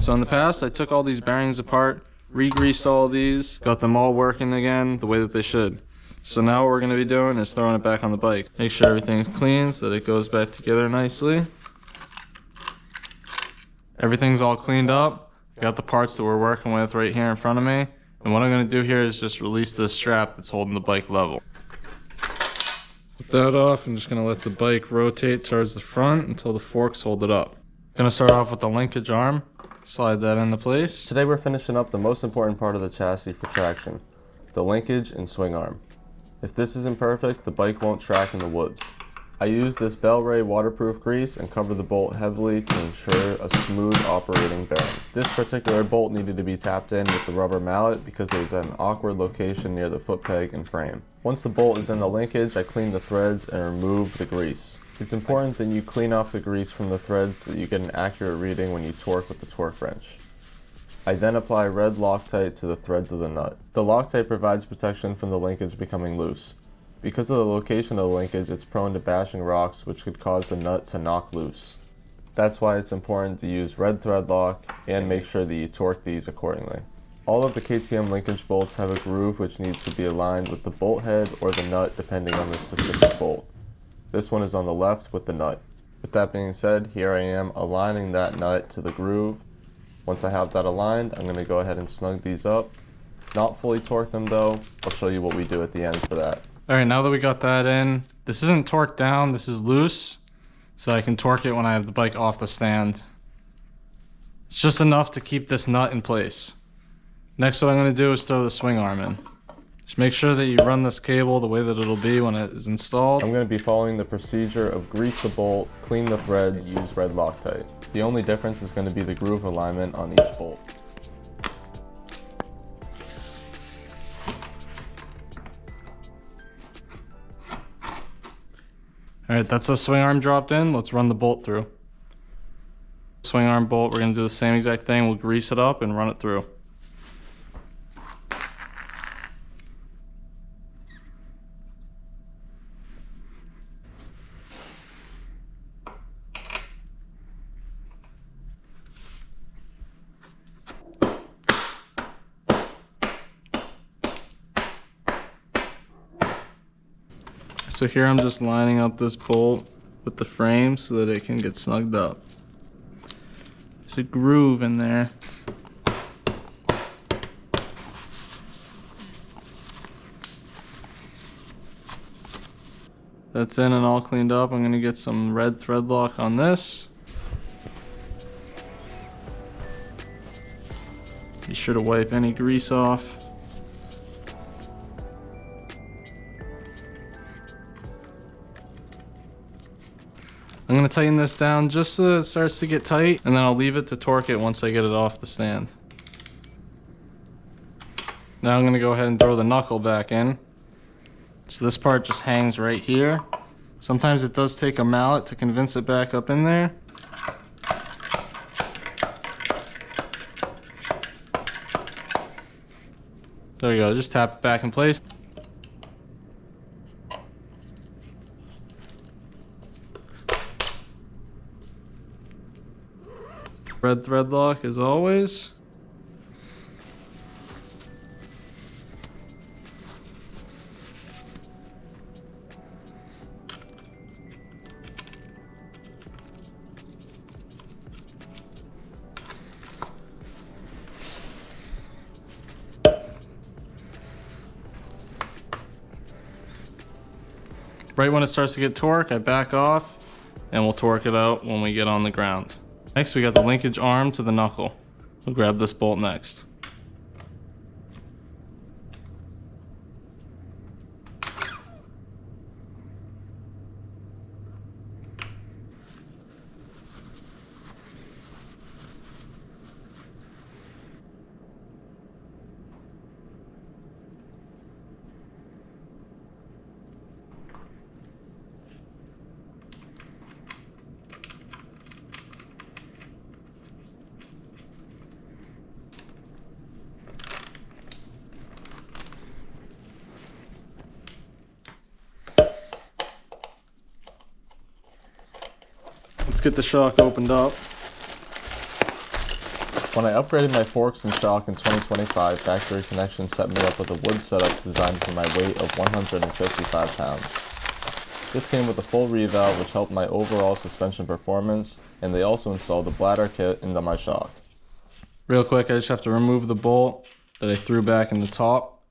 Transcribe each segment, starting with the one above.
So in the past, I took all these bearings apart, re-greased all of these, got them all working again the way that they should. So now what we're going to be doing is throwing it back on the bike. Make sure everything's clean so that it goes back together nicely. Everything's all cleaned up. Got the parts that we're working with right here in front of me. And what I'm going to do here is just release this strap that's holding the bike level. With that off, I'm just going to let the bike rotate towards the front until the forks hold it up. Going to start off with the linkage arm. Slide that into place. Today we're finishing up the most important part of the chassis for traction, the linkage and swing arm. If this isn't perfect, the bike won't track in the woods. I use this Bell Ray waterproof grease and cover the bolt heavily to ensure a smooth operating bearing. This particular bolt needed to be tapped in with the rubber mallet because it was at an awkward location near the foot peg and frame. Once the bolt is in the linkage, I clean the threads and remove the grease. It's important that you clean off the grease from the threads so that you get an accurate reading when you torque with the torque wrench. I then apply red Loctite to the threads of the nut. The Loctite provides protection from the linkage becoming loose. Because of the location of the linkage, it's prone to bashing rocks, which could cause the nut to knock loose. That's why it's important to use red thread lock and make sure that you torque these accordingly. All of the KTM linkage bolts have a groove which needs to be aligned with the bolt head or the nut depending on the specific bolt. This one is on the left with the nut. With that being said, here I am aligning that nut to the groove. Once I have that aligned, I'm going to go ahead and snug these up. Not fully torque them though. I'll show you what we do at the end for that. Alright, now that we got that in, this isn't torqued down, this is loose, so I can torque it when I have the bike off the stand. It's just enough to keep this nut in place. Next, what I'm going to do is throw the swing arm in. Just make sure that you run this cable the way that it'll be when it is installed. I'm going to be following the procedure of grease the bolt, clean the threads, use red Loctite. The only difference is going to be the groove alignment on each bolt. Alright, that's the swing arm dropped in. Let's run the bolt through. Swing arm bolt, we're going to do the same exact thing. We'll grease it up and run it through. So here I'm just lining up this bolt with the frame so that it can get snugged up. There's a groove in there. That's in and all cleaned up. I'm going to get some red thread lock on this. Be sure to wipe any grease off. I'm going to tighten this down just so that it starts to get tight, and then I'll leave it to torque it once I get it off the stand. Now I'm going to go ahead and throw the knuckle back in. So this part just hangs right here. Sometimes it does take a mallet to convince it back up in there. There we go, just tap it back in place. Red thread lock as always. Right when it starts to get torque, I back off and we'll torque it out when we get on the ground. Next, we got the linkage arm to the knuckle. We'll grab this bolt next. Let's get the shock opened up. When I upgraded my forks and shock in 2025, Factory Connection set me up with a wood setup designed for my weight of 155 pounds. This came with a full reval, which helped my overall suspension performance, and they also installed a bladder kit into my shock. Real quick, I just have to remove the bolt that I threw back in the top.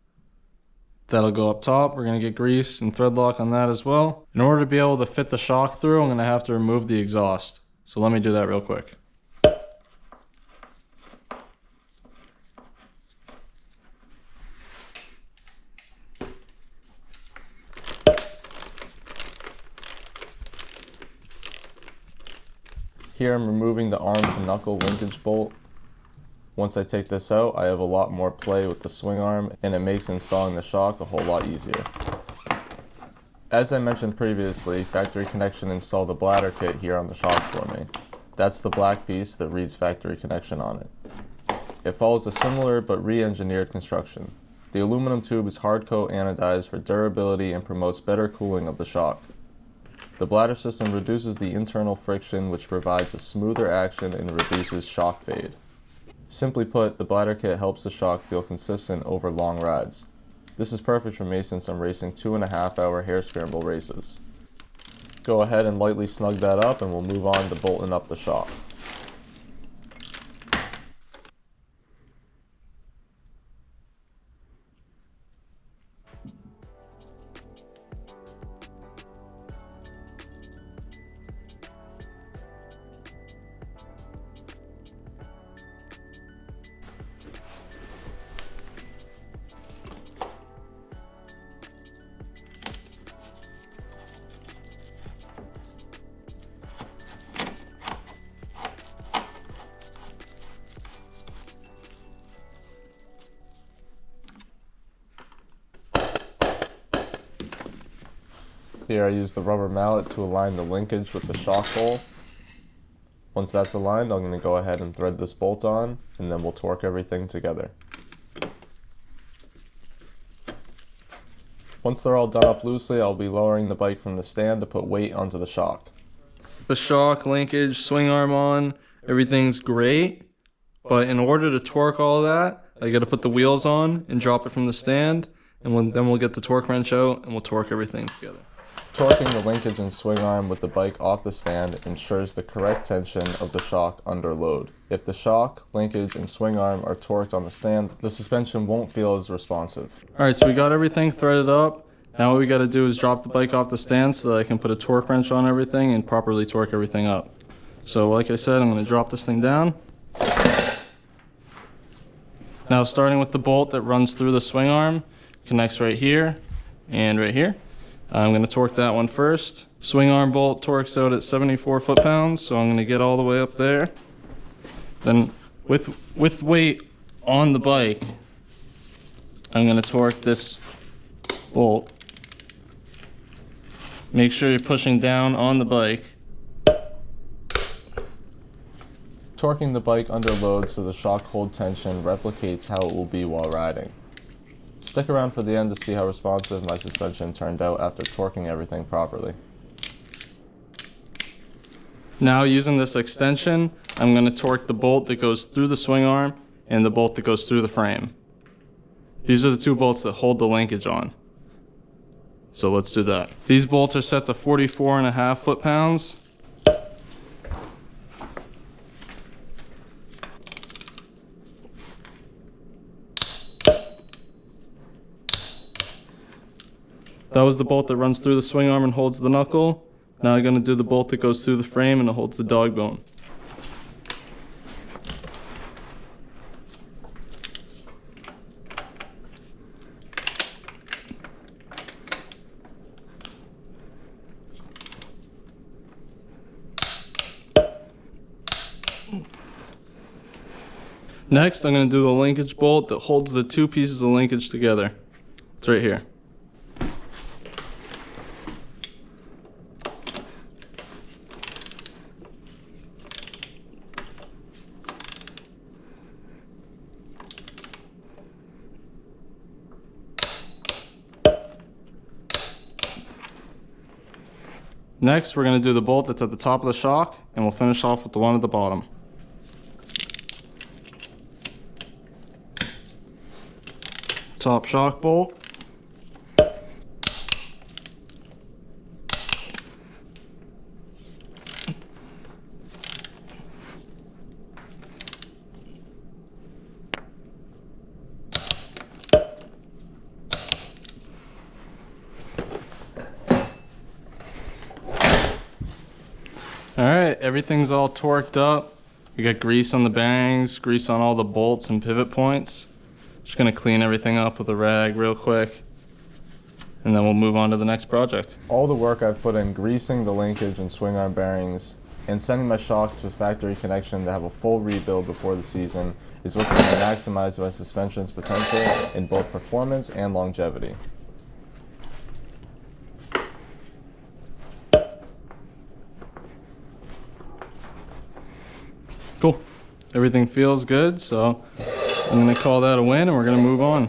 That'll go up top. We're going to get grease and thread lock on that as well. In order to be able to fit the shock through, I'm going to have to remove the exhaust. So let me do that real quick. Here I'm removing the arm to knuckle linkage bolt. Once I take this out, I have a lot more play with the swing arm, and it makes installing the shock a whole lot easier. As I mentioned previously, Factory Connection installed a bladder kit here on the shock for me. That's the black piece that reads Factory Connection on it. It follows a similar but re-engineered construction. The aluminum tube is hard coat anodized for durability and promotes better cooling of the shock. The bladder system reduces the internal friction, which provides a smoother action and reduces shock fade. Simply put, the bladder kit helps the shock feel consistent over long rides. This is perfect for me since I'm racing 2.5-hour harescramble races. Go ahead and lightly snug that up and we'll move on to bolting up the shock. Here I use the rubber mallet to align the linkage with the shock hole. Once that's aligned, I'm going to go ahead and thread this bolt on, and then we'll torque everything together. Once they're all done up loosely, I'll be lowering the bike from the stand to put weight onto the shock. The shock, linkage, swing arm on, everything's great. But in order to torque all that, I got to put the wheels on and drop it from the stand. And then we'll get the torque wrench out and we'll torque everything together. Torquing the linkage and swing arm with the bike off the stand ensures the correct tension of the shock under load. If the shock, linkage, and swing arm are torqued on the stand, the suspension won't feel as responsive. Alright, so we got everything threaded up. Now what we got to do is drop the bike off the stand so that I can put a torque wrench on everything and properly torque everything up. So like I said, I'm going to drop this thing down. Now starting with the bolt that runs through the swing arm, connects right here and right here. I'm going to torque that one first. Swing arm bolt torques out at 74 foot-pounds, so I'm going to get all the way up there. Then with weight on the bike, I'm going to torque this bolt. Make sure you're pushing down on the bike. Torquing the bike under load so the shock hold tension replicates how it will be while riding. Stick around for the end to see how responsive my suspension turned out after torquing everything properly. Now using this extension, I'm going to torque the bolt that goes through the swing arm and the bolt that goes through the frame. These are the two bolts that hold the linkage on. So let's do that. These bolts are set to 44.5 foot-pounds. That was the bolt that runs through the swing arm and holds the knuckle. Now I'm going to do the bolt that goes through the frame and it holds the dog bone. Next, I'm going to do the linkage bolt that holds the two pieces of linkage together. It's right here. Next, we're going to do the bolt that's at the top of the shock, and we'll finish off with the one at the bottom. top shock bolt. Alright, everything's all torqued up. We got grease on the bearings, grease on all the bolts and pivot points. Just gonna clean everything up with a rag real quick, and then we'll move on to the next project. All the work I've put in greasing the linkage and swing arm bearings and sending my shock to factory connection to have a full rebuild before the season is what's going to maximize my suspension's potential in both performance and longevity. Cool. Everything feels good, so I'm gonna call that a win and we're gonna move on.